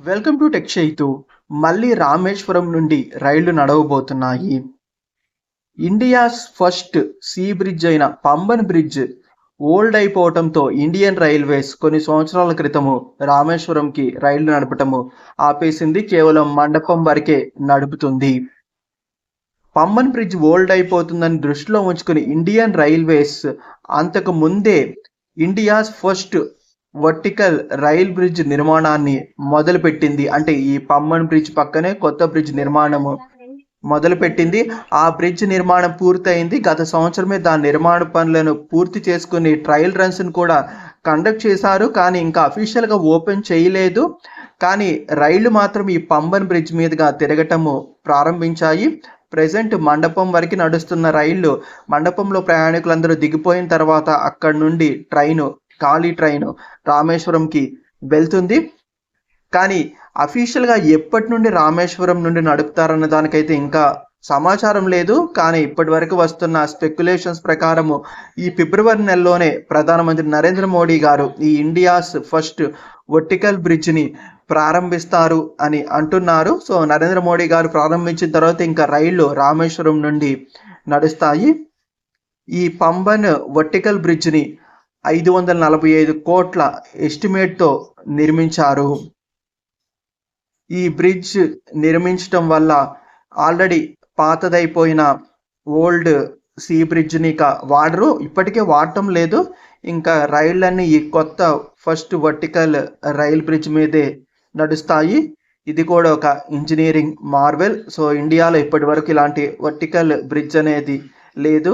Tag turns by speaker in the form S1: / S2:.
S1: Welcome to tech Chaitu. మళ్ళీ రామేశ్వరం నుండి రైళ్లు నడవబోతున్నాయి. ఇండియాస్ ఫస్ట్ సీ బ్రిడ్జ్ అయిన పంబన్ బ్రిడ్జ్ ఓల్డ్ అయిపోవటంతో ఇండియన్ రైల్వేస్ కొన్ని సంవత్సరాల క్రితము రామేశ్వరంకి రైళ్లు నడపటము ఆపేసింది. కేవలం మండపం వరకే నడుపుతుంది. పంబన్ బ్రిడ్జ్ ఓల్డ్ అయిపోతుందని దృష్టిలో ఉంచుకుని ఇండియన్ రైల్వేస్ అంతకు ముందే India's first vertical rail bridge నిర్మాణాన్ని మొదలుపెట్టింది. అంటే ఈ పంబన్ బ్రిడ్జ్ పక్కనే కొత్త బ్రిడ్జ్ నిర్మాణము మొదలుపెట్టింది. ఆ బ్రిడ్జ్ నిర్మాణం పూర్తయింది. గత సంవత్సరమే దాని నిర్మాణ పనులను పూర్తి చేసుకుని ట్రయల్ రన్స్ను కూడా కండక్ట్ చేశారు. కానీ ఇంకా అఫీషియల్గా ఓపెన్ చేయలేదు. కానీ రైళ్లు మాత్రం ఈ పంబన్ బ్రిడ్జ్ మీదుగా తిరగటము ప్రారంభించాయి. ప్రెజెంట్ మండపం వరకు నడుస్తున్న రైళ్లు మండపంలో ప్రయాణికులందరూ దిగిపోయిన తర్వాత అక్కడి నుండి ఖాళీ ట్రైను రామేశ్వరంకి వెళ్తుంది. కానీ అఫీషియల్గా ఎప్పటి నుండి రామేశ్వరం నుండి నడుపుతారన్న దానికైతే ఇంకా సమాచారం లేదు. కానీ ఇప్పటి వరకు వస్తున్న స్పెక్యులేషన్స్ ప్రకారము ఈ ఫిబ్రవరి నెలలోనే ప్రధానమంత్రి నరేంద్ర మోడీ గారు ఈ ఇండియాస్ ఫస్ట్ వర్టికల్ బ్రిడ్జ్ని ప్రారంభిస్తారు అని అంటున్నారు. సో నరేంద్ర మోడీ గారు ప్రారంభించిన తర్వాత ఇంకా రైళ్లు రామేశ్వరం నుండి నడుస్తాయి. ఈ పంబన్ వర్టికల్ బ్రిడ్జ్ని 545 కోట్ల ఎస్టిమేట్తో నిర్మించారు. ఈ బ్రిడ్జ్ నిర్మించటం వల్ల ఆల్రెడీ పాతదైపోయిన ఓల్డ్ సీ బ్రిడ్జ్ని ఇప్పటికే వాడటం లేదు. ఇంకా రైళ్ళన్నీ ఈ కొత్త ఫస్ట్ వర్టికల్ రైల్ బ్రిడ్జ్ మీదే నడుస్తాయి. ఇది కూడా ఒక ఇంజనీరింగ్ మార్వెల్. సో ఇండియాలో ఇప్పటి వరకు ఇలాంటి వర్టికల్ బ్రిడ్జ్ అనేది లేదు.